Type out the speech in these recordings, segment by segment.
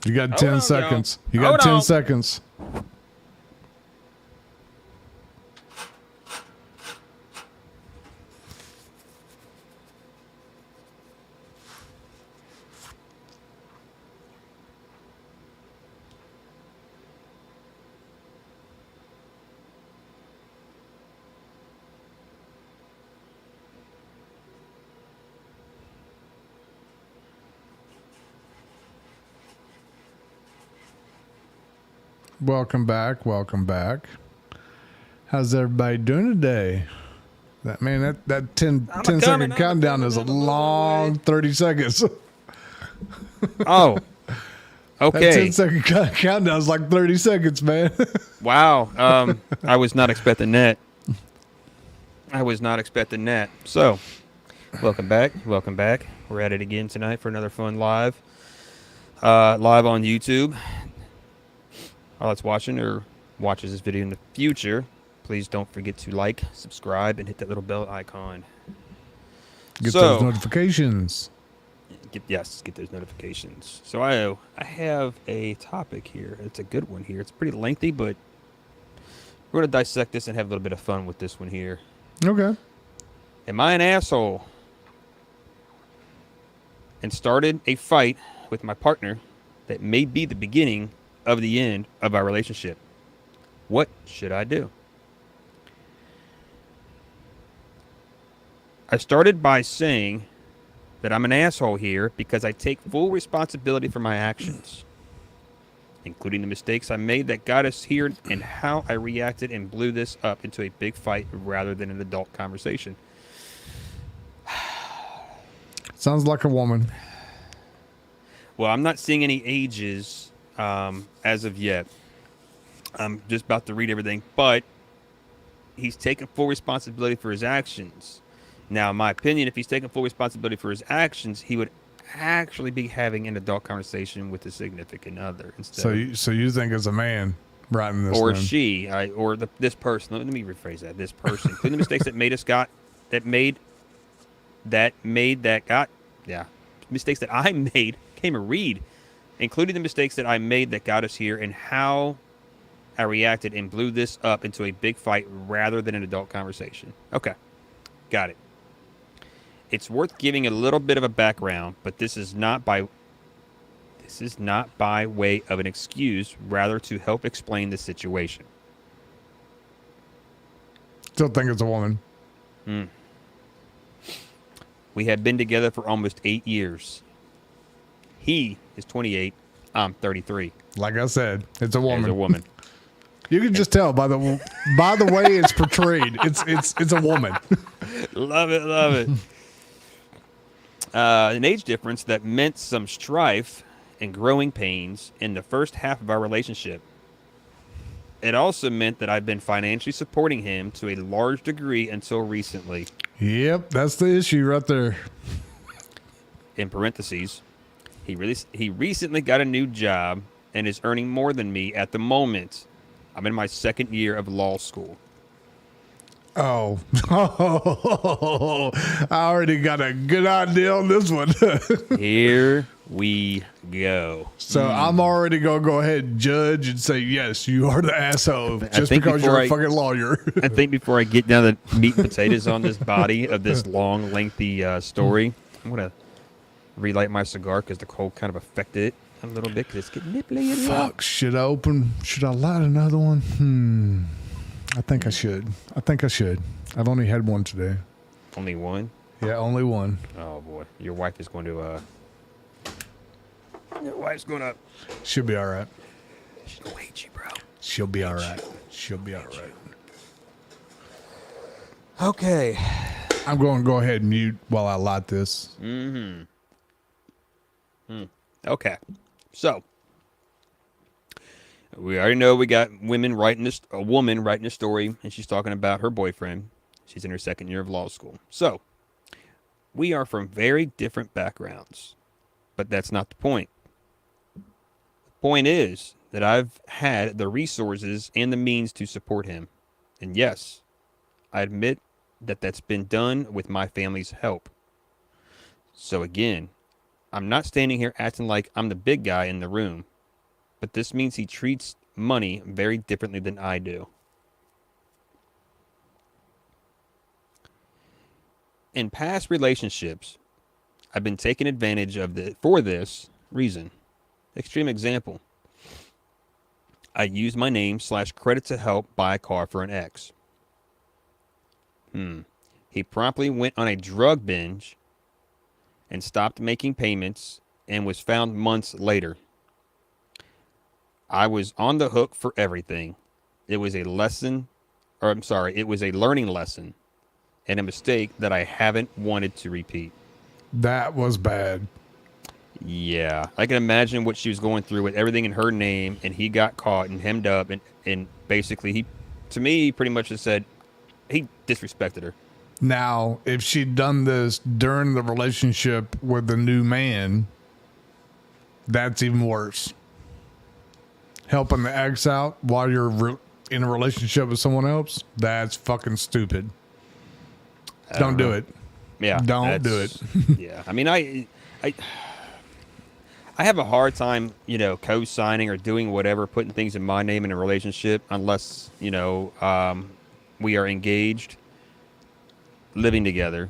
You got Hold 10 on, seconds. y'all. You got Hold 10 on. seconds. Welcome back. Welcome back. How's everybody doing today? That 10 second countdown is a long 30 seconds. Oh, That okay. 10-second countdown is like 30 seconds, man. Wow. I was not expecting that. So, welcome back. Welcome back. We're at it again tonight for another fun live. Live on YouTube. All that's watching or watches this video in the future, please don't forget to like, subscribe, and hit that little bell icon. Get those notifications. Get those notifications. So I have a topic here. It's a good one here. It's pretty lengthy, but we're going to dissect this and have a little bit of fun with this one here. Okay. Am I an asshole? And started a fight with my partner that may be the beginning of the end of our relationship. What should I do? I started by saying that I'm an asshole here because I take full responsibility for my actions, including the mistakes I made that got us here and how I reacted and blew this up into a big fight rather than an adult conversation. Sounds like a woman. Well, I'm not seeing any ages as of yet. I'm just about to read everything, but he's taking full responsibility for his actions. Now, in my opinion, if he's taking full responsibility for his actions, he would actually be having an adult conversation with a significant other instead. So you think as a man writing this, or then. she, this person. Let me rephrase that. This person, including the mistakes mistakes that I made. Can't even read, including the mistakes that I made that got us here and how I reacted and blew this up into a big fight rather than an adult conversation. Okay, got it. It's worth giving a little bit of a background, but this is not by way of an excuse, rather to help explain the situation. Still think it's a woman. We have been together for almost 8 years. He is 28. I'm 33. Like I said, it's a woman. As a woman. You can just tell by the way it's portrayed. It's a woman. Love it. An age difference that meant some strife and growing pains in the first half of our relationship. It also meant that I've been financially supporting him to a large degree until recently. Yep, that's the issue right there. In parentheses, he recently got a new job and is earning more than me at the moment. I'm in my second year of law school. Oh, I already got a good idea on this one. Here we go. So I'm already going to go ahead and judge and say, yes, you are the asshole just because you're a fucking lawyer. I think before I get down the meat and potatoes on this body of this long, lengthy story, I'm going to relight my cigar because the cold kind of affected it a little bit because it's getting nipply. Fuck, should I light another one? I think I should. I've only had one today. Only one? Yeah, only one. Oh, boy. Your wife is going to... She'll be all right. She's going to hate you, bro. She'll be all right. Okay. I'm going to go ahead and mute while I light this. Okay. So, we already know we got a woman writing a story, and she's talking about her boyfriend. She's in her second year of law school. So, we are from very different backgrounds, but that's not the point. The point is that I've had the resources and the means to support him. And yes, I admit that that's been done with my family's help. So again, I'm not standing here acting like I'm the big guy in the room. but this means he treats money very differently than I do. In past relationships, I've been taken advantage of for this reason. Extreme example. I used my name / credit to help buy a car for an ex. He promptly went on a drug binge and stopped making payments and was found months later. I was on the hook for everything. It was a learning lesson and a mistake that I haven't wanted to repeat. That was bad. Yeah, I can imagine what she was going through with everything in her name, and he got caught and hemmed up, and basically he pretty much just said he disrespected her. Now, if she'd done this during the relationship with the new man, that's even worse. Helping the ex out while you're in a relationship with someone else, that's fucking stupid. Don't do it. Yeah, don't do it. Yeah, I mean, I have a hard time, co-signing or doing whatever, putting things in my name in a relationship, unless we are engaged, living together.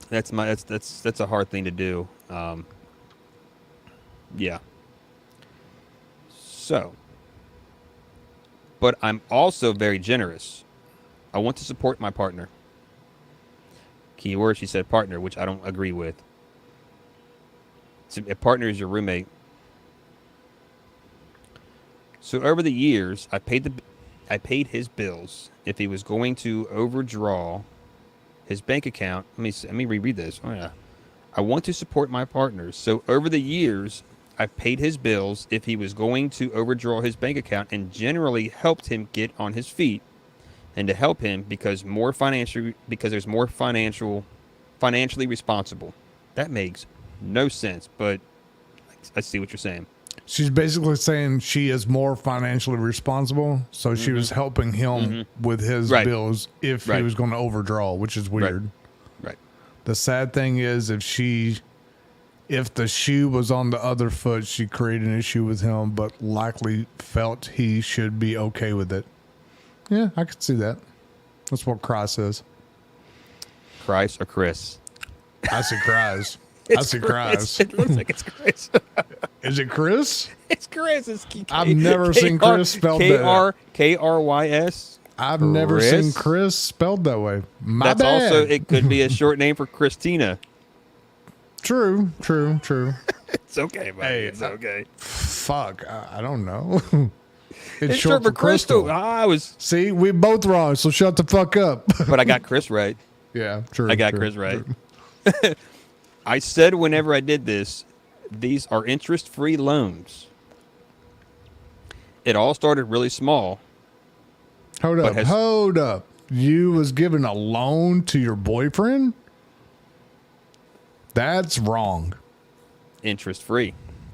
That's a hard thing to do. Yeah. So, but I'm also very generous. I want to support my partner. Keyword, she said partner, which I don't agree with. So a partner is your roommate. So over the years, I paid his bills. If he was going to overdraw his bank account, let me reread this. Oh yeah. I want to support my partners. So over the years, I paid his bills if he was going to overdraw his bank account, and generally helped him get on his feet, and to help him because there's more financially responsible. That makes no sense, but I see what you're saying. She's basically saying she is more financially responsible, so she was helping him with his bills if he was going to overdraw, which is weird. Right. The sad thing is, if the shoe was on the other foot, she created an issue with him, but likely felt he should be okay with it. Yeah, I could see that. That's what Christ says. Christ or Chris? I see Christ. I see Christ. It looks like it's Chris. Is it Chris? It's Chris. I've never seen Chris spelled that. Krys. I've never seen Chris spelled that way. That's bad. Also, it could be a short name for Christina. True. It's okay, buddy. Hey, it's okay. Fuck, I don't know. It's short for Crystal. See, we both wrong, so shut the fuck up. But I got Chris right. Yeah, true. I got Chris right. I said whenever I did this, these are interest-free loans. It all started really small. Hold up. You was giving a loan to your boyfriend? That's wrong. Interest-free.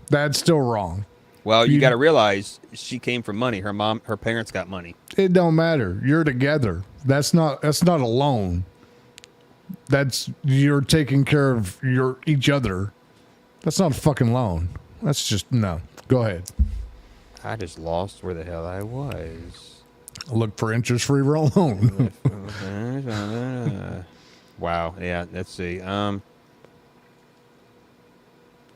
That's still wrong. Well, you got to realize she came from money. Her parents got money. It don't matter. You're together. That's not a loan. That's you're taking care of each other. That's not a fucking loan. That's just no. Go ahead. I just lost where the hell I was. Look for interest-free loan. Wow. Yeah. Let's see.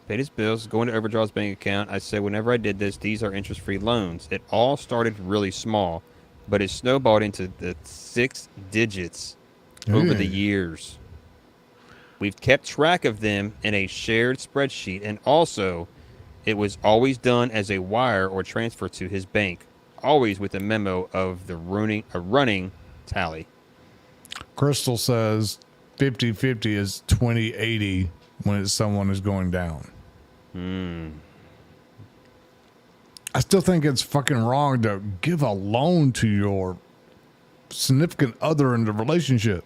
Paid his bills, going to overdraw his bank account. I said, whenever I did this, these are interest-free loans. It all started really small, but it snowballed into the 6 digits over the years. We've kept track of them in a shared spreadsheet, and also, it was always done as a wire or transfer to his bank, always with a memo of a running tally. Crystal says 50-50 is 20-80 when someone is going down. I still think it's fucking wrong to give a loan to your significant other in the relationship.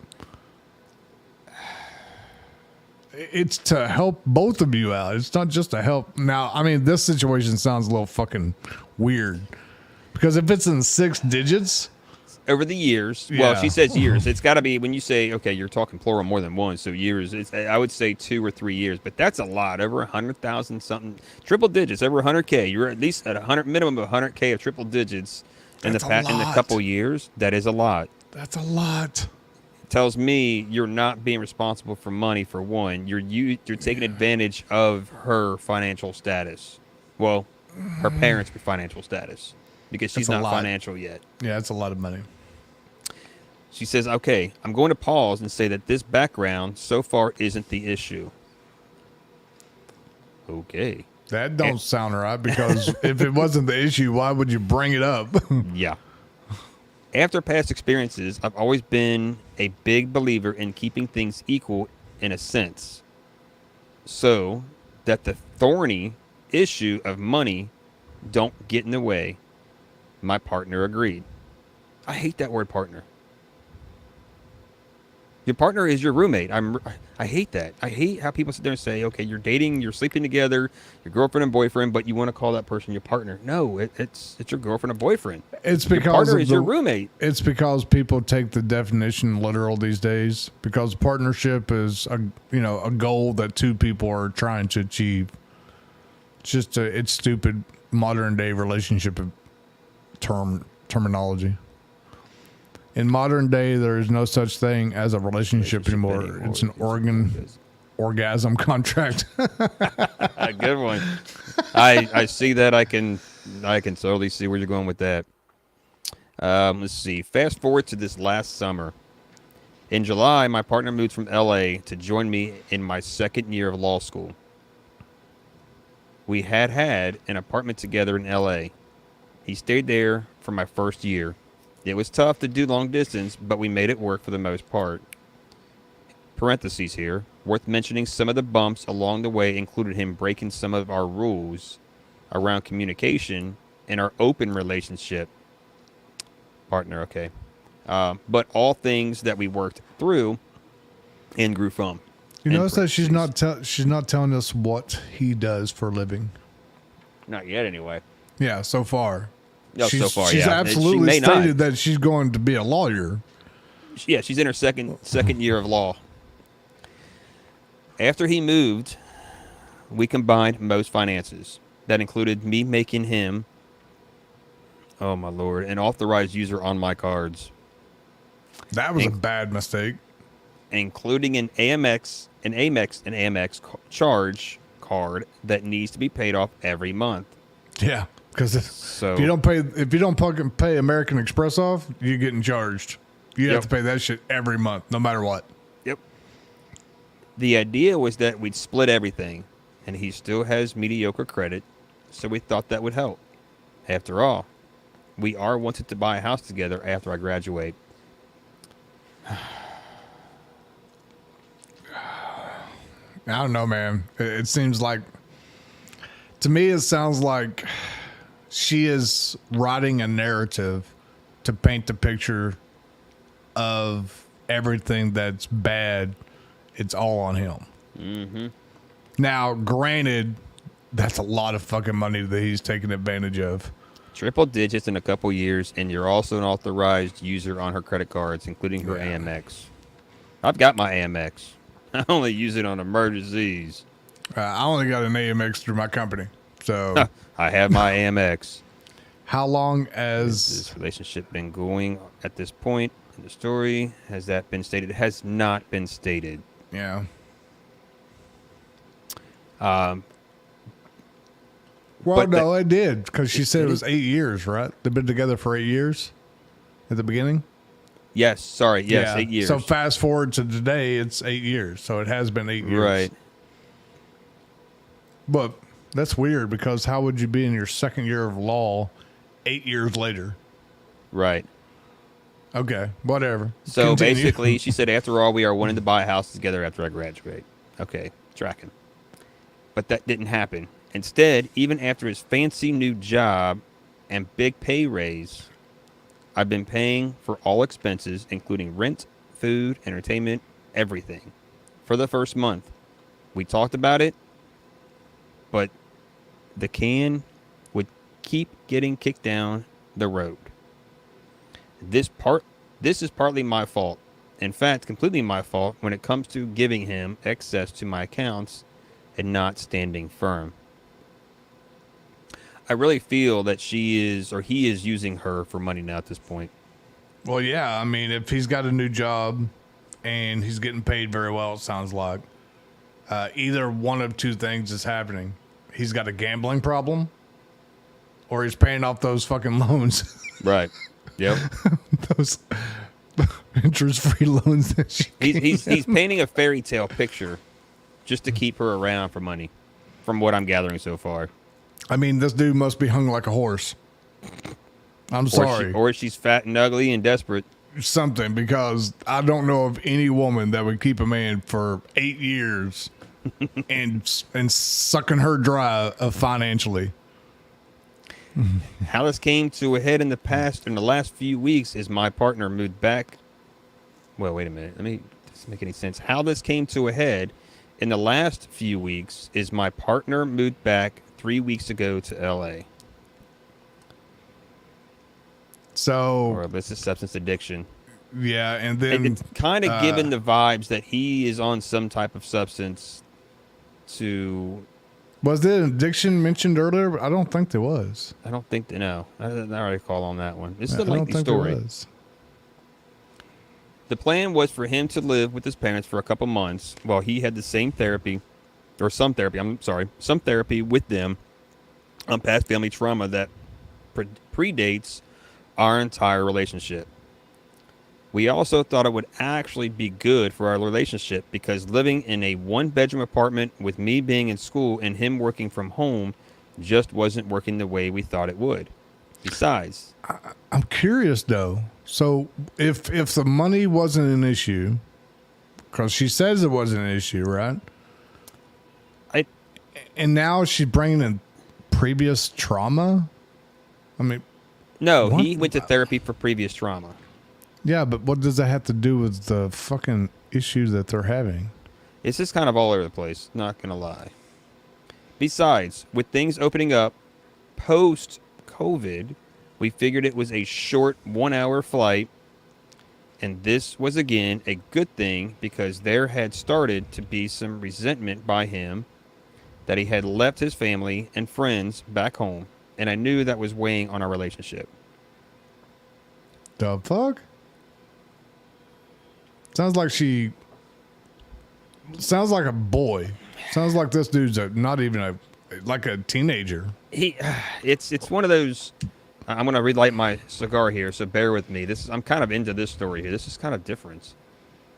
It's to help both of you out. It's not just to help. Now, I mean, this situation sounds a little fucking weird because if it's in 6 digits, over the years. Well, she Yeah. says years. It's got to be when you say, okay, you're talking plural more than one, so years. I would say 2 or 3 years, but that's a lot. Over 100,000 something, triple digits, over 100K. You're at least at 100 minimum of 100K of triple digits in That's a in the lot. couple years. That is a lot. That's a lot. Tells me you're not being responsible for money for one. You're taking advantage of her financial status. Well, her parents' financial status because she's That's a not lot. financial yet. Yeah, that's a lot of money. She says, "Okay, I'm going to pause and say that this background so far isn't the issue." Okay. That don't sound right because if it wasn't the issue, why would you bring it up? Yeah. After past experiences, I've always been a big believer in keeping things equal in a sense, so that the thorny issue of money don't get in the way. My partner agreed. I hate that word partner. Your partner is your roommate. I hate that. I hate how people sit there and say, okay, you're dating, you're sleeping together, your girlfriend and boyfriend, but you want to call that person your partner. No, it's your girlfriend or boyfriend. It's Your because partner of is your roommate. It's because people take the definition literal these days. Because partnership is a goal that two people are trying to achieve. It's stupid modern day relationship terminology. In modern day, there is no such thing as a relationship anymore. It's an orgasm contract. Good one. I see that. I can totally see where you're going with that. Let's see. Fast forward to this last summer. In July, my partner moved from LA to join me in my second year of law school. We had an apartment together in LA. He stayed there for my first year. It was tough to do long distance, but we made it work for the most part. Parentheses here. Worth mentioning, some of the bumps along the way included him breaking some of our rules around communication in our open relationship. Partner, okay. But all things that we worked through and grew from. You notice that she's not telling us what he does for a living. Not yet, anyway. Yeah, so far. No, she's, so far, she's yeah. absolutely She may stated not. that she's going to be a lawyer. Yeah, she's in her second year of law. After he moved, we combined most finances. That included me making him, oh my lord, an authorized user on my cards. That was a bad mistake. Including an Amex charge card that needs to be paid off every month. Yeah, because if you don't fucking pay American Express off, you're getting charged. You have to pay that shit every month, no matter what. Yep. The idea was that we'd split everything, and he still has mediocre credit, so we thought that would help. After all, we are wanted to buy a house together after I graduate. I don't know, man. It seems like, to me, it sounds like she is writing a narrative to paint the picture of everything that's bad. It's all on him. Mm-hmm. Now, granted, that's a lot of fucking money that he's taking advantage of. Triple digits in a couple years, and you're also an authorized user on her credit cards, including her Amex. I've got my Amex. I only use it on emergencies. I only got an Amex through my company, so I have my Amex. How long has this relationship been going at this point in the story? Has that been stated? It has not been stated. Yeah. Well, no, it did, because she said it was 8 years, right? They've been together for 8 years at the beginning. Yes, sorry. Yes, 8 years. So fast forward to today, it's 8 years. So it has been 8 years. Right. But that's weird, because how would you be in your second year of law 8 years later? Right. Okay, whatever. So Continue. basically, she said, after all, we are wanting to buy a house together after I graduate. Okay, tracking. But that didn't happen. Instead, even after his fancy new job and big pay raise, I've been paying for all expenses, including rent, food, entertainment, everything, for the first month. We talked about it, but the can would keep getting kicked down the road. This is partly my fault. In fact, completely my fault when it comes to giving him access to my accounts and not standing firm. I really feel that he is using her for money now at this point. Well, yeah. I mean, if he's got a new job and he's getting paid very well, it sounds like either one of two things is happening. He's got a gambling problem, or he's paying off those fucking loans. Right. Yep. Those interest-free loans that she He's painting a fairy tale picture just to keep her around for money, from what I'm gathering so far. I mean, this dude must be hung like a horse. I'm sorry. Or she's fat and ugly and desperate. Something, because I don't know of any woman that would keep a man for 8 years and sucking her dry financially. How this came to a head in the last few weeks is my partner moved back. Well, wait a minute. Does this make any sense? How this came to a head in the last few weeks is my partner moved back 3 weeks ago to LA. So, Or this is substance addiction. yeah, and then It's kind of given the vibes that he is on some type of substance to... Was there an addiction mentioned earlier? I don't think there was. I don't think... No. I don't already call on that one. This is I a don't lengthy think story. there was. The plan was for him to live with his parents for a couple months while he had the same therapy, or some therapy with them on past family trauma that predates our entire relationship. We also thought it would actually be good for our relationship because living in a one-bedroom apartment with me being in school and him working from home just wasn't working the way we thought it would. Besides, I'm curious though. So if the money wasn't an issue, because she says it wasn't an issue, right? And now she's bringing in previous trauma. I mean, no, what? he went to therapy for previous trauma. Yeah, but what does that have to do with the fucking issues that they're having? It's just kind of all over the place, not gonna lie. Besides, with things opening up post-COVID, we figured it was a short 1-hour flight, and this was again a good thing because there had started to be some resentment by him that he had left his family and friends back home, and I knew that was weighing on our relationship. The fuck? Sounds like a boy. Sounds like this dude's not even like a teenager. It's one of those. I'm gonna relight my cigar here, so bear with me. I'm kind of into this story here. This is kind of different.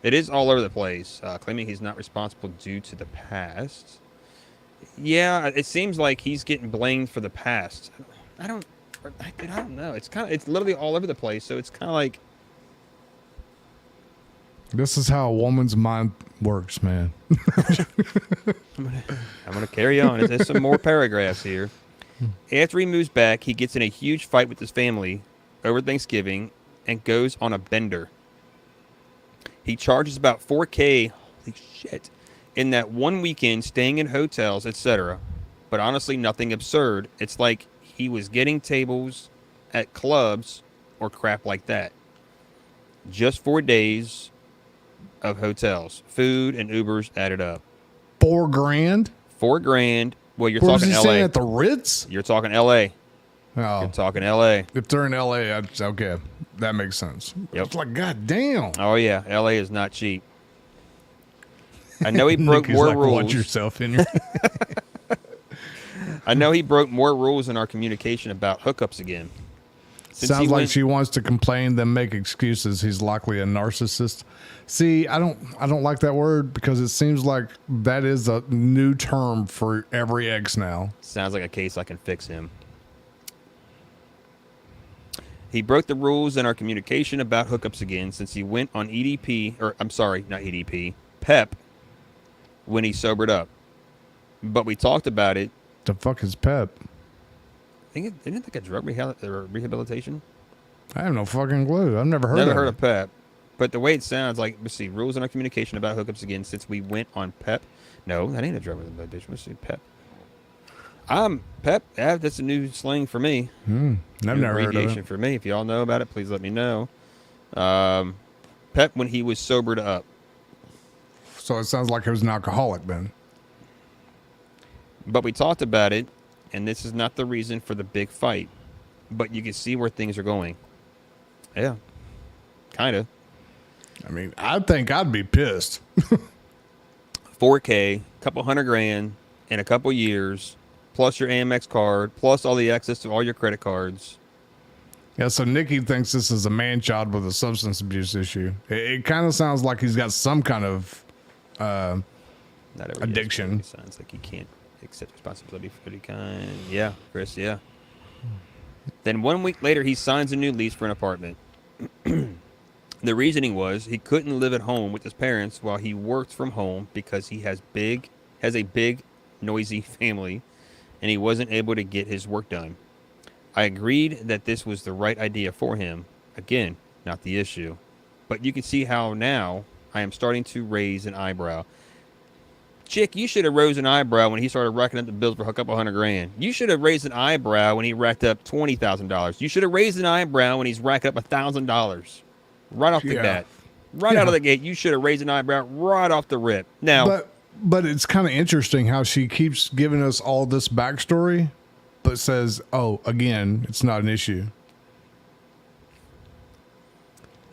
It is all over the place, claiming he's not responsible due to the past. Yeah, it seems like he's getting blamed for the past. I don't know. It's literally all over the place. So it's kind of like. This is how a woman's mind works, man. I'm gonna carry on. There's some more paragraphs here. After he moves back, he gets in a huge fight with his family over Thanksgiving and goes on a bender. He charges about $4,000, holy shit, in that one weekend staying in hotels, etc. But honestly, nothing absurd. It's like he was getting tables at clubs or crap like that. Just 4 days of hotels, food, and Ubers added up. $4,000? $4,000. Well, you're Where was talking he LA. staying at the Ritz? You're talking LA. Oh, You're talking LA. if they're in LA, okay, that makes sense. Yep. It's like, god damn. Oh yeah, LA is not cheap. I know he broke Nikki's more like, rules. watch yourself in here. I know he broke more rules in our communication about hookups again. Sounds like she wants to complain, then make excuses. He's likely a narcissist. See, I don't like that word because it seems like that is a new term for every ex now. Sounds like a case I can fix him. He broke the rules in our communication about hookups again since he went on EDP, or I'm sorry, not EDP, PEP, when he sobered up. But we talked about it. The fuck is PEP? Isn't it like a drug rehabilitation? I have no fucking clue. I've never heard of PEP. But the way it sounds like, let's see, rules in our communication about hookups again since we went on PEP. No, that ain't a drug rehabilitation. Let's see, PEP. Pep. Yeah, that's a new slang for me. I've New never heard of abbreviation it. for me. If y'all know about it, please let me know. Pep when he was sobered up. So it sounds like he was an alcoholic then. But we talked about it, and this is not the reason for the big fight. But you can see where things are going. Yeah, kind of. I mean, I think I'd be pissed. 4K, couple $100,000 in a couple years, plus your Amex card, plus all the access to all your credit cards. Yeah, so Nikki thinks this is a man child with a substance abuse issue. It kind of sounds like he's got some kind of Not every addiction. It sounds like he can't accept responsibility for what he can. Yeah, Chris, yeah. Then 1 week later, he signs a new lease for an apartment. The reasoning was he couldn't live at home with his parents while he worked from home because he has a big, noisy family, and he wasn't able to get his work done. I agreed that this was the right idea for him. Again, not the issue. But you can see how now I am starting to raise an eyebrow. Chick, you should have raised an eyebrow when he started racking up the bills for a couple $100,000. You should have raised an eyebrow when he racked up $20,000. You should have raised an eyebrow when he's racking up $1,000. Right off the bat. Right out of the gate, you should have raised an eyebrow right off the rip. Now, but it's kind of interesting how she keeps giving us all this backstory, but says, "Oh, again, it's not an issue."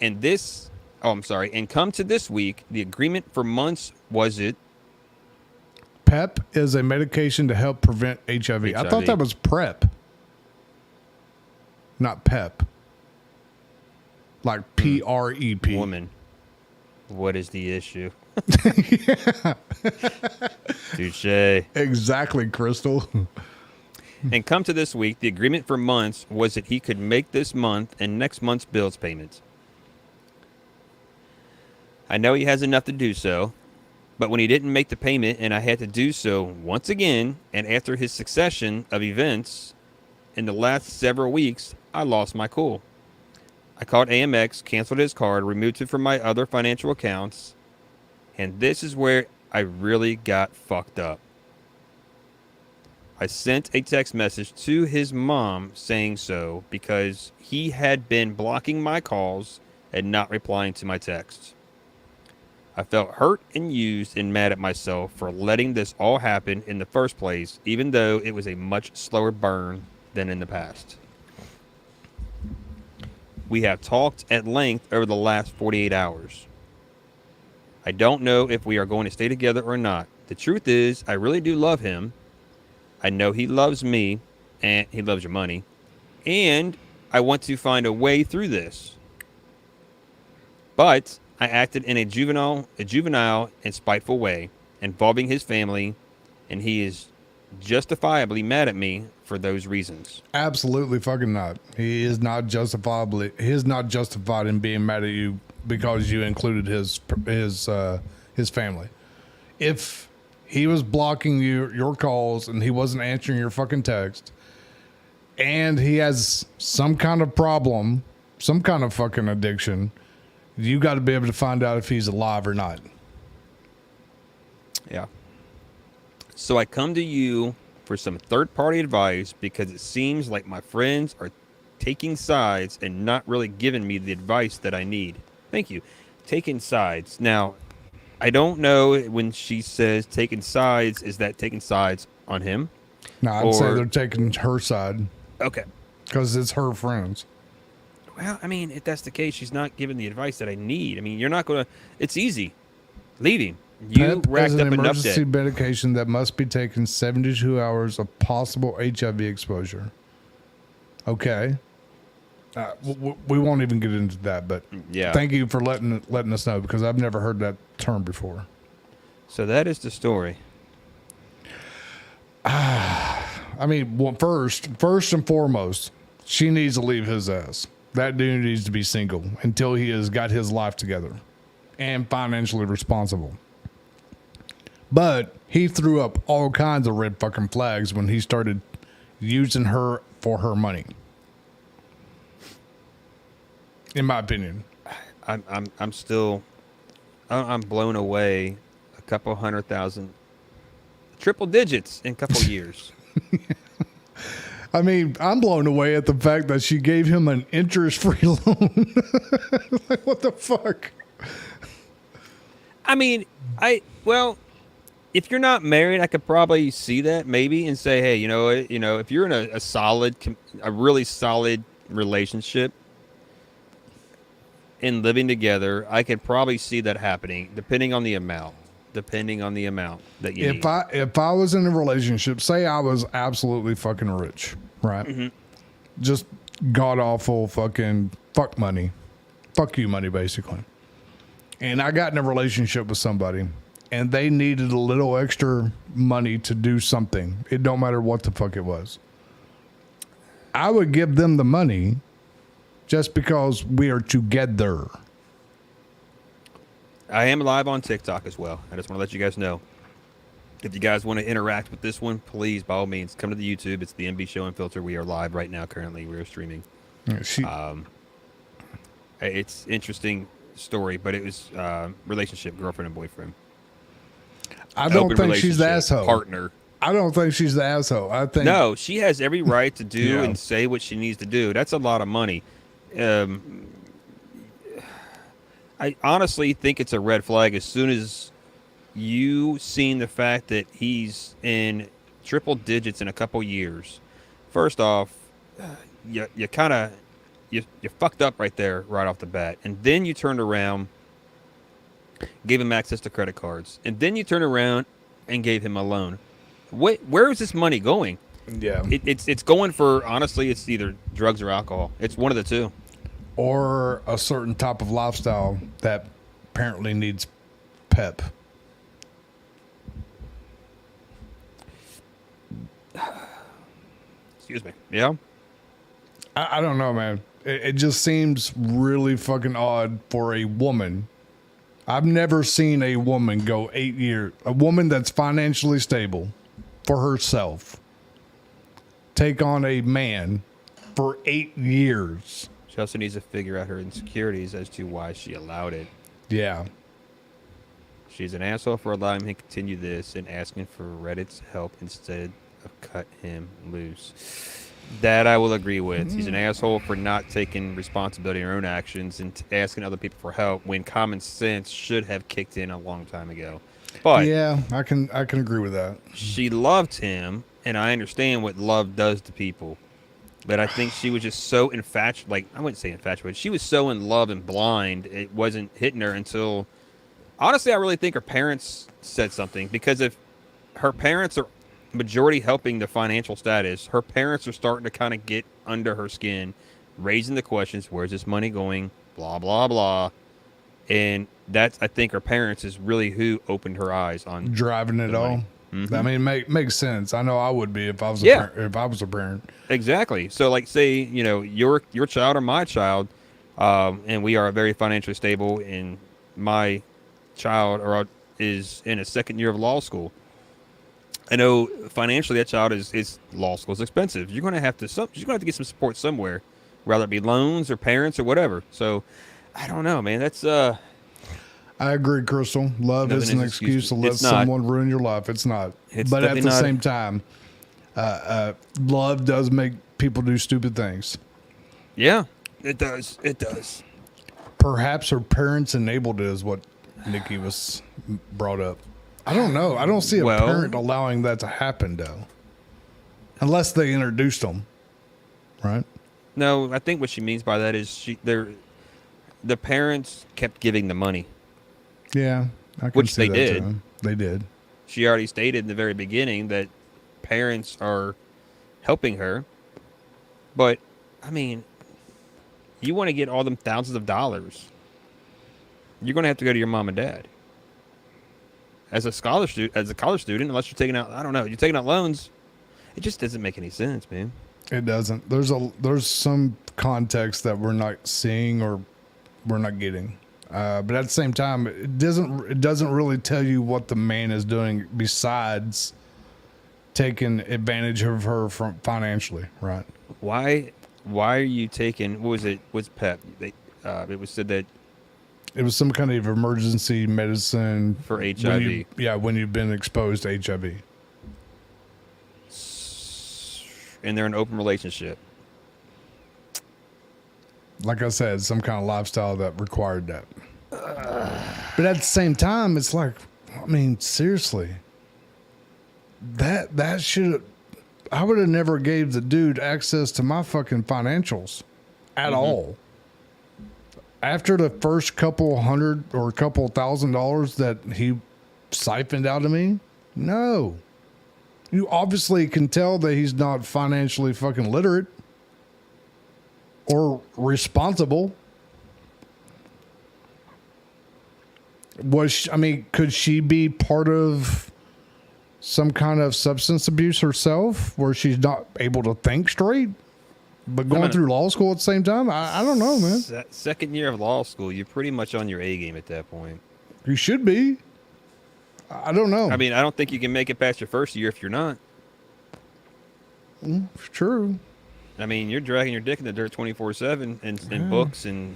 and this, oh, I'm sorry, and come to this week, the agreement for months was it. PEP is a medication to help prevent HIV. I thought that was PrEP, not PEP. Like PrEP. Woman, what is the issue? Touche. Exactly, Crystal. And come to this week, the agreement for months was that he could make this month and next month's bills payments. I know he has enough to do so, but when he didn't make the payment and I had to do so once again, and after his succession of events in the last several weeks, I lost my cool. I called Amex, canceled his card, removed it from my other financial accounts, and this is where I really got fucked up. I sent a text message to his mom saying so because he had been blocking my calls and not replying to my texts. I felt hurt and used and mad at myself for letting this all happen in the first place, even though it was a much slower burn than in the past. We have talked at length over the last 48 hours. I don't know if we are going to stay together or not. The truth is, I really do love him. I know he loves me, and he loves your money. And I want to find a way through this. But I acted in a juvenile and spiteful way, involving his family, and he is justifiably mad at me for those reasons. Absolutely fucking not. He is not justified in being mad at you because you included his family. If he was blocking your calls and he wasn't answering your fucking text, and he has some kind of problem, some kind of fucking addiction, you got to be able to find out if he's alive or not. Yeah. So I come to you for some third-party advice because it seems like my friends are taking sides and not really giving me the advice that I need. Thank you. Taking sides. Now, I don't know when she says taking sides, is that taking sides on him? No, I'd say they're taking her side. Okay. Because it's her friends. Well, I mean, if that's the case, she's not giving the advice that I need. I mean, you're not going to... It's easy. Leave him. You PEP racked is up an enough emergency debt. medication that must be taken 72 hours of possible HIV exposure. Okay. We won't even get into that, but Yeah. thank you for letting us know because I've never heard that term before. So that is the story. I mean, well, first and foremost, she needs to leave his ass. That dude needs to be single until he has got his life together and financially responsible. But he threw up all kinds of red fucking flags when he started using her for her money. In my opinion. I'm still blown away. A couple 100,000, triple digits in a couple years. I mean, I'm blown away at the fact that she gave him an interest-free loan. Like, what the fuck? I mean, if you're not married, I could probably see that maybe and say, hey, if you're in a really solid relationship and living together, I could probably see that happening, depending on the amount that you need. If I was in a relationship, say I was absolutely fucking rich, right? Mm-hmm. Just god awful fucking fuck you money, basically. And I got in a relationship with somebody, and they needed a little extra money to do something. It don't matter what the fuck it was. I would give them the money just because we are together. I am live on TikTok as well. I just want to let you guys know. If you guys want to interact with this one, please, by all means, come to the YouTube. It's the MB Show Unfiltered. We are live right now. Currently, we are streaming. It's interesting story, but it was relationship, girlfriend and boyfriend. I don't think she's the asshole. Partner. I don't think she's the asshole. I think no, she has every right to do and say what she needs to do. That's a lot of money. I honestly think it's a red flag as soon as you seen the fact that he's in triple digits in a couple years. First off, you fucked up right there right off the bat, and then you turned around, gave him access to credit cards, and then you turned around and gave him a loan. Where is this money going? Yeah, it's going for, honestly, it's either drugs or alcohol. It's one of the two. Or a certain type of lifestyle that apparently needs pep. Excuse me. Yeah. I don't know, man. It just seems really fucking odd for a woman. I've never seen a woman go 8 years, a woman that's financially stable for herself, take on a man for 8 years. She also needs to figure out her insecurities as to why she allowed it. Yeah. She's an asshole for allowing him to continue this and asking for Reddit's help instead of cut him loose. That I will agree with. He's an asshole for not taking responsibility in her own actions and asking other people for help when common sense should have kicked in a long time ago. But yeah, I can agree with that. She loved him, and I understand what love does to people. But I think she was just so infatuated. Like, I wouldn't say infatuated. She was so in love and blind, it wasn't hitting her until... Honestly, I really think her parents said something. Because if her parents are majority helping the financial status, her parents are starting to kind of get under her skin, raising the questions, where's this money going? Blah, blah, blah. And that's, I think, her parents is really who opened her eyes on... Driving it all. Mm-hmm. I mean, makes sense. I know I would be if I was if I was a parent. Exactly. So, like, say your child or my child, and we are very financially stable, and my child is in a second year of law school. I know financially that child is law school is expensive. You're going to have to get some support somewhere, whether it be loans or parents or whatever. So, I don't know, man. That's I agree, Crystal. Love isn't an excuse to let someone ruin your life. It's not. But at the same time, love does make people do stupid things. Yeah, it does. It does. Perhaps her parents enabled it, is what Nikki was brought up. I don't know. I don't see a parent allowing that to happen, though. Unless they introduced them, right? No, I think what she means by that is the parents kept giving the money. Yeah, I can which see they that did. Too. They did. She already stated in the very beginning that parents are helping her. But, I mean, you want to get all them thousands of dollars, you're going to have to go to your mom and dad. As a college student, unless you're taking out, I don't know, you're taking out loans, it just doesn't make any sense, man. It doesn't. There's some context that we're not seeing or we're not getting. But at the same time, it doesn't really tell you what the man is doing besides taking advantage of her from financially, right? Why are you taking, what was it? What's PEP? It was said that it was some kind of emergency medicine for HIV. When you've been exposed to HIV. and they're in an open relationship. Like I said, some kind of lifestyle that required that. But at the same time, it's like, I mean, seriously, that should, I would have never gave the dude access to my fucking financials at all. After the first couple hundred or a couple $1,000 that he siphoned out of me, no. You obviously can tell that he's not financially fucking literate or responsible. Could she be part of some kind of substance abuse herself where she's not able to think straight, but going through law school at the same time? I don't know, man. Second year of law school, you're pretty much on your A game at that point. You should be. I don't know. I mean, I don't think you can make it past your first year if you're not. True. I mean, you're dragging your dick in the dirt 24/7 and books and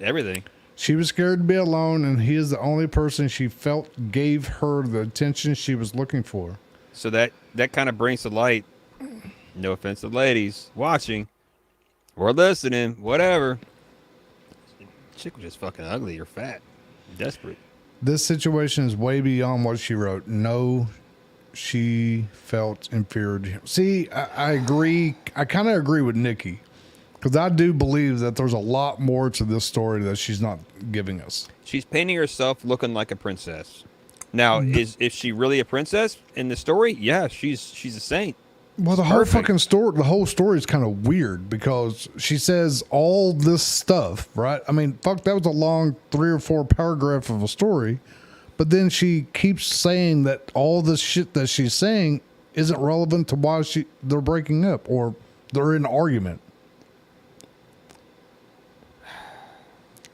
everything. She was scared to be alone, and he is the only person she felt gave her the attention she was looking for. So that kind of brings to light, no offense to ladies watching or listening, whatever. Chick was just fucking ugly or fat, desperate. This situation is way beyond what she wrote. No, she felt inferior to him. See, I agree. I kind of agree with Nikki. Because I do believe that there's a lot more to this story that she's not giving us. She's painting herself looking like a princess. Now, is she really a princess in the story? Yeah, she's a saint. Well, the whole fucking story, the whole story is kind of weird because she says all this stuff, right? I mean, fuck, that was a long 3 or 4 paragraph of a story. But then she keeps saying that all this shit that she's saying isn't relevant to why they're breaking up or they're in an argument.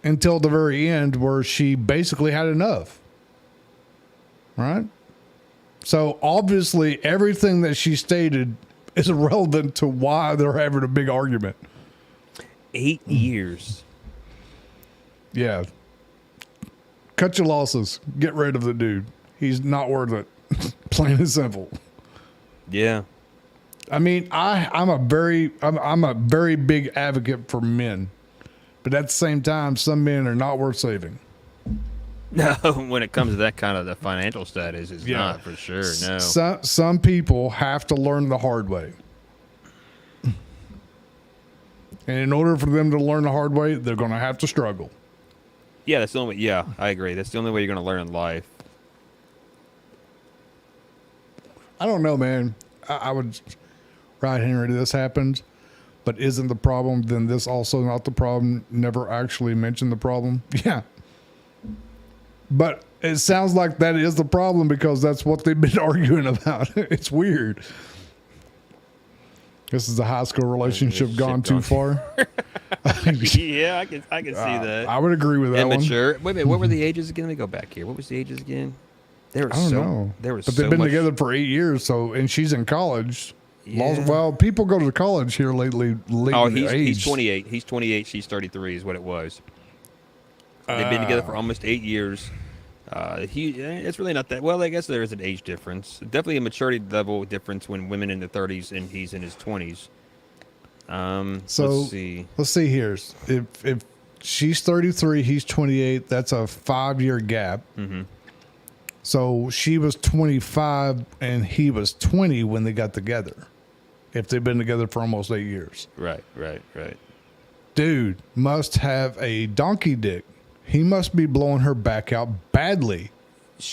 Until the very end where she basically had enough. Right? So obviously everything that she stated is irrelevant to why they're having a big argument. 8 years. Yeah. Cut your losses. Get rid of the dude. He's not worth it. Plain and simple. Yeah. I mean, I'm a very big advocate for men. But at the same time, some men are not worth saving. No, when it comes to that kind of the financial status, it's not for sure. No. Some people have to learn the hard way. And in order for them to learn the hard way, they're going to have to struggle. Yeah, that's the only way. Yeah, I agree. That's the only way you're going to learn in life. I don't know, man. I would, right, Henry, this happened. But isn't the problem, then this also not the problem? Never actually mentioned the problem? Yeah. But it sounds like that is the problem because that's what they've been arguing about. It's weird. This is a high school relationship gone too far. Yeah, I can see that. I would agree with that Immature. Wait a minute, what were the ages again? Let me go back here. What was the ages again? I don't know. But they've been together for 8 years, and she's in college. Yeah. Well, people go to college here lately. He's 28. He's 28. She's 33 is what it was. They've been together for almost 8 years. It's really not that. Well, I guess there is an age difference. Definitely a maturity level difference when women in the 30s and he's in his 20s. So let's see here. If she's 33, he's 28. That's a 5-year gap. Mm-hmm. So she was 25 and he was 20 when they got together. If they've been together for almost 8 years. Right. Dude must have a donkey dick. He must be blowing her back out badly.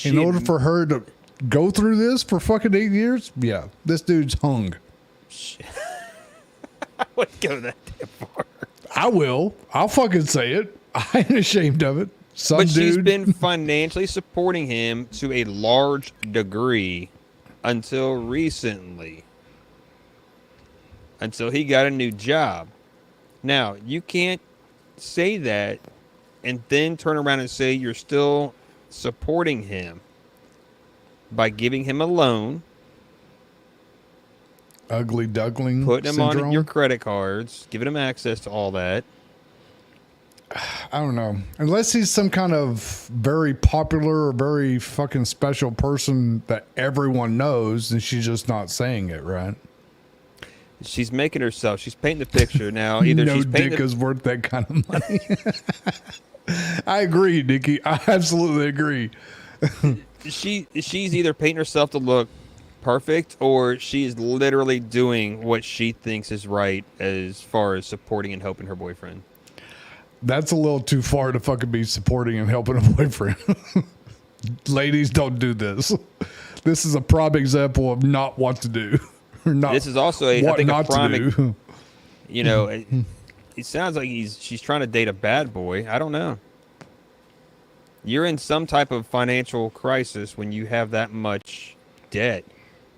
In order for her to go through this for fucking 8 years? Yeah. This dude's hung. I wouldn't go that damn far. I will. I'll fucking say it. I ain't ashamed of it. She's been financially supporting him to a large degree until recently. Until he got a new job. Now, you can't say that and then turn around and say you're still supporting him by giving him a loan. Ugly duckling putting him syndrome. On your credit cards, giving him access to all that. I don't know. Unless he's some kind of very popular or very fucking special person that everyone knows and she's just not saying it, right? She's making herself. She's painting the picture now. Either No she's painting. dick is worth that kind of money. I agree, Nikki. I absolutely agree. She's either painting herself to look perfect, or she's literally doing what she thinks is right as far as supporting and helping her boyfriend. That's a little too far to fucking be supporting and helping a boyfriend. Ladies, don't do this. This is a prime example of not what to do. Or not This is also I what think a not to prime. do. You know, it sounds like she's trying to date a bad boy. I don't know. You're in some type of financial crisis when you have that much debt.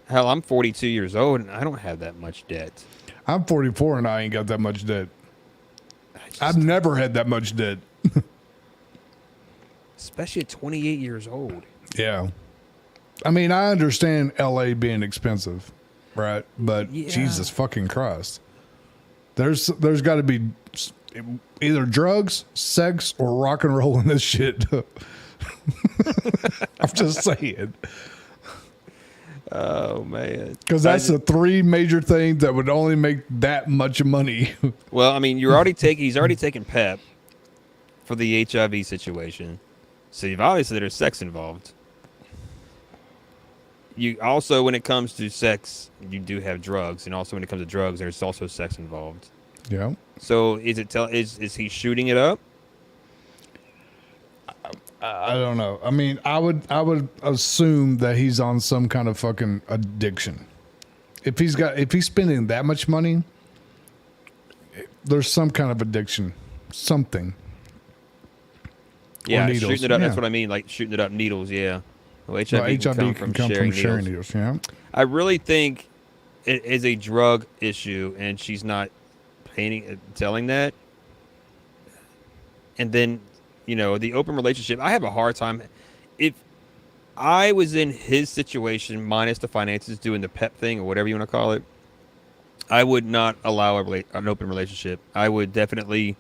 Hell, I'm 42 years old and I don't have that much debt. I'm 44 and I ain't got that much debt. I've never had that much debt. Especially at 28 years old. Yeah. I mean, I understand LA being expensive, right? But Yeah. Jesus fucking Christ. There's got to be either drugs, sex, or rock and roll in this shit. I'm just saying. Oh man. Because that's the three major things that would only make that much money. Well, I mean, he's already taken PEP for the HIV situation. So you've obviously there's sex involved. You also, when it comes to sex, you do have drugs, and also when it comes to drugs, there's also sex involved. Yeah. So is he shooting it up? I don't know. I mean, I would assume that he's on some kind of fucking addiction. If he's spending that much money, there's some kind of addiction, something. Yeah, needles. shooting it up. Yeah. That's what I mean. Like shooting it up needles. Yeah. Well, HIV, Well, can come from sharing needles. Yeah. I really think it is a drug issue, and she's not telling that. And then, you know, the open relationship. I have a hard time. If I was in his situation, minus the finances, doing the PEP thing or whatever you want to call it, I would not allow an open relationship. I would definitely.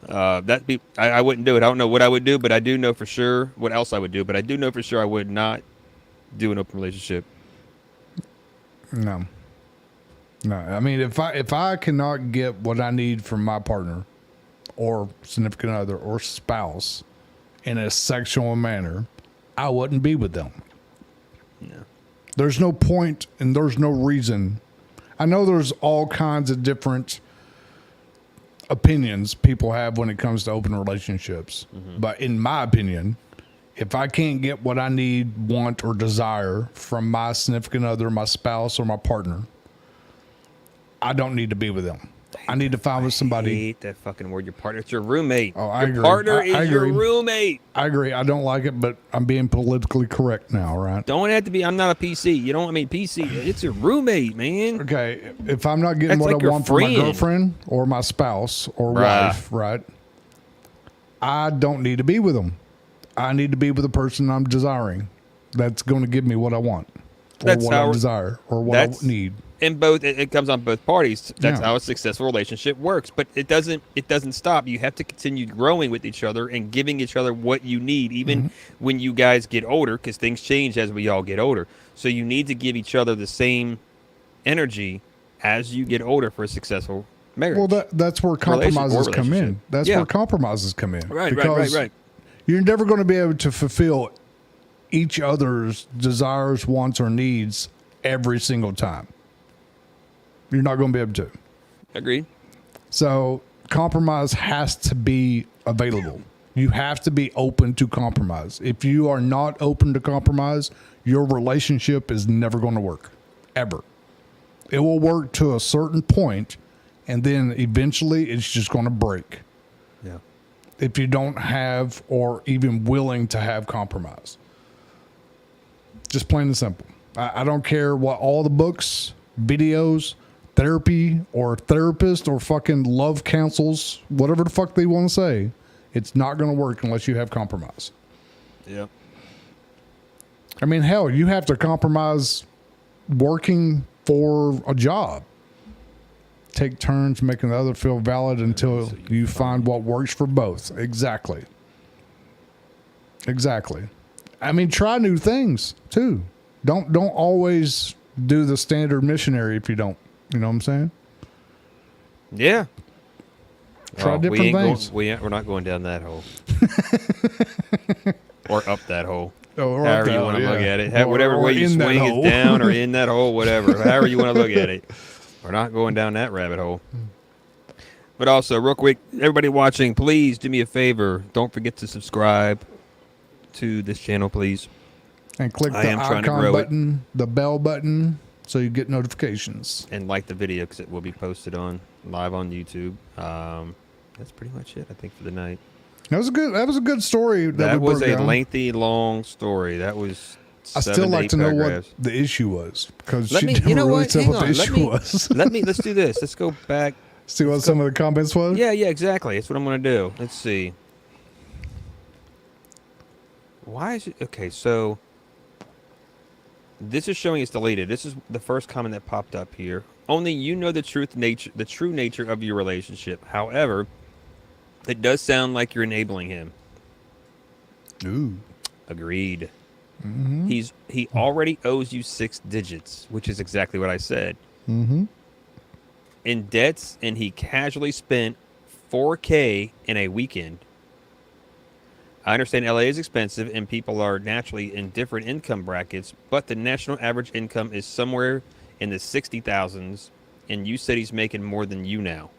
I wouldn't do it. I don't know what I would do, but I do know for sure what else I would do. But I do know for sure I would not do an open relationship. No. I mean, if I cannot get what I need from my partner, or significant other, or spouse, in a sexual manner, I wouldn't be with them. No. There's no point and there's no reason. I know there's all kinds of different opinions people have when it comes to open relationships. Mm-hmm. But in my opinion, if I can't get what I need, want, or desire from my significant other, my spouse, or my partner, I don't need to be with them. I need to find with somebody. I hate that fucking word. Your partner. It's your roommate. Oh, I your agree. partner is I your agree. roommate. I agree. I don't like it, but I'm being politically correct now, right? Don't have to be. I'm not a PC. You don't. I mean, PC. It's your roommate, man. Okay. If I'm not getting That's what like I your want from my friend. girlfriend or my spouse or Bruh. wife, right? I don't need to be with them. I need to be with the person I'm desiring. That's going to give me what I want, or That's what how I desire, or what I need. In both, it comes on both parties. That's Yeah. how a successful relationship works. But it doesn't stop. You have to continue growing with each other and giving each other what you need, even when you guys get older, because things change as we all get older. So you need to give each other the same energy as you get older for a successful marriage. Well, that's where compromises come in. relationship. That's Yeah. where compromises come in. Right. You're never going to be able to fulfill each other's desires, wants, or needs every single time. You're not going to be able to. Agreed. So compromise has to be available. You have to be open to compromise. If you are not open to compromise, your relationship is never going to work, ever. It will work to a certain point, and then eventually it's just going to break. Yeah. If you don't have or even willing to have compromise. Just plain and simple. I don't care what all the books, videos, therapy, or therapist, or fucking love counsels, whatever the fuck they want to say. It's not going to work unless you have compromise. Yeah. I mean, hell, you have to compromise working for a job. Take turns making the other feel valid until you find what works for both. Exactly. I mean, try new things too. Don't always do the standard missionary if you don't. You know what I'm saying? Yeah. Try different we ain't things. we're not going down that hole. Or up that hole. Or up However you that, want to look yeah. at it. Or- Whatever or way you in that swing is hole. down or in that hole, whatever. However you want to look at it. We're not going down that rabbit hole. But also, real quick, everybody watching, please do me a favor. Don't forget to subscribe to this channel, please. And click I the am trying to icon grow it. button, the bell button, so you get notifications. And like the video because it will be posted live on YouTube. That's pretty much it, I think, for the night. That was a good story. That we was broke a down. lengthy, long story. That was I 7 still to like 8 to know paragraphs. what the issue was because Let she me, never you know really what? said Hang what the on. issue was. Let's do this. Let's go back. See what some of the comments was. Yeah, exactly. That's what I'm going to do. Let's see. Why is it? Okay, so this is showing it's deleted. This is the first comment that popped up here. Only you know the true nature of your relationship. However, it does sound like you're enabling him. Ooh. Agreed. Mm-hmm. He already owes you 6 digits, which is exactly what I said. Mm-hmm. In debts, and he casually spent $4K in a weekend. I understand LA is expensive and people are naturally in different income brackets, but the national average income is somewhere in the 60,000s, and you said he's making more than you now.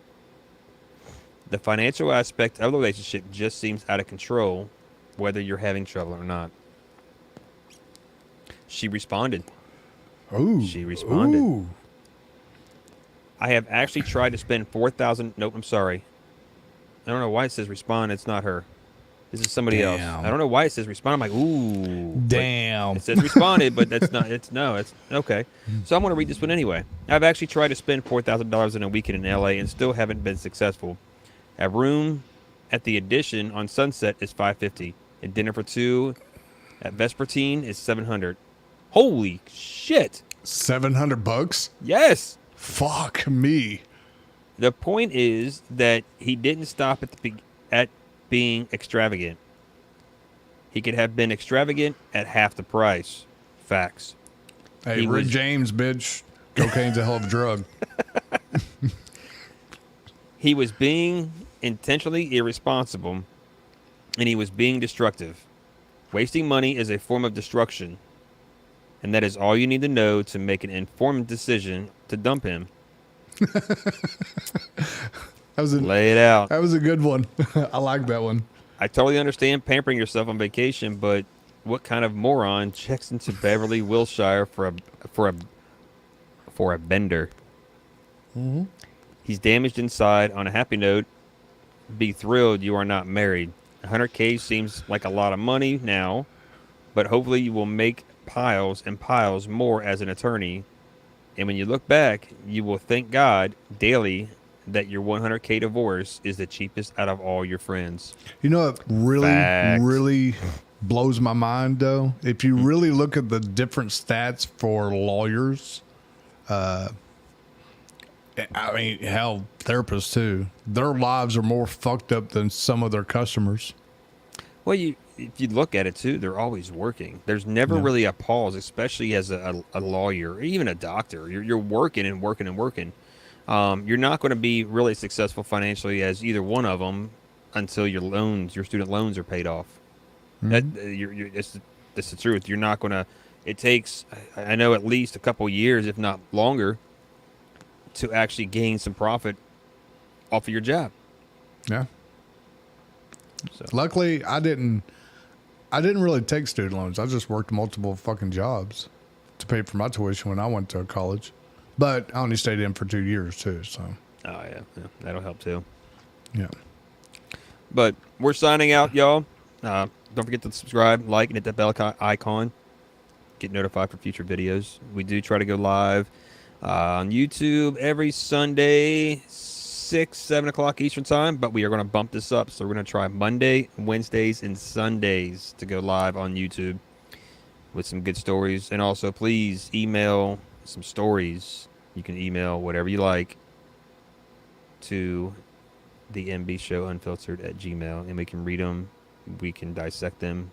The financial aspect of the relationship just seems out of control, whether you're having trouble or not. She responded. Ooh. She responded. Ooh. I have actually tried to spend 4,000. Nope, I'm sorry. I don't know why it says respond. It's not her. This is somebody else. Damn. I don't know why it says respond. I'm like, ooh. But Damn. it says responded, but that's not. It's okay. So I'm going to read this one anyway. I've actually tried to spend $4,000 in a weekend in LA and still haven't been successful. A room at the Edition on Sunset is $550. A dinner for 2 at Vespertine is $700. Holy shit! $700? Yes. Fuck me. The point is that he didn't stop at being extravagant. He could have been extravagant at half the price. Facts. Hey, He Rick was- James, bitch. Cocaine's a hell of a drug. He was being intentionally irresponsible, and he was being destructive. Wasting money is a form of destruction, and that is all you need to know to make an informed decision to dump him. Lay it out. That was a good one. I like that one. I totally understand pampering yourself on vacation, but what kind of moron checks into Beverly Wilshire for a bender? Mm-hmm. He's damaged inside. On a happy note, be thrilled you are not married. 100K seems like a lot of money now, but hopefully you will make piles and piles more as an attorney. And when you look back, you will thank God daily that your 100K divorce is the cheapest out of all your friends. You know what really, Facts. really blows my mind, though? If you really look at the different stats for lawyers, I mean, hell, therapists too, their lives are more fucked up than some of their customers. Well, if you look at it too, they're always working. There's never really a pause, especially as a lawyer or even a doctor. You're working and working and working. You're not going to be really successful financially as either one of them until your student loans are paid off. Mm-hmm. That's the truth. You're not going to. It takes, I know, at least a couple years, if not longer, to actually gain some profit off of your job. Yeah. So. Luckily, I didn't really take student loans. I just worked multiple fucking jobs to pay for my tuition when I went to college. But I only stayed in for 2 years too, so. Oh yeah, that'll help too. Yeah. But we're signing out, y'all. Don't forget to subscribe, like, and hit that bell icon. Get notified for future videos. We do try to go live on YouTube every Sunday, 6, 7 o'clock Eastern time, but we are going to bump this up. So we're going to try Monday, Wednesdays, and Sundays to go live on YouTube with some good stories. And also, please email some stories. You can email whatever you like to the MB Show Unfiltered at Gmail, and we can read them, we can dissect them,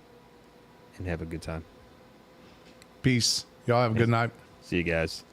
and have a good time. Peace. Y'all have a good night. See you guys.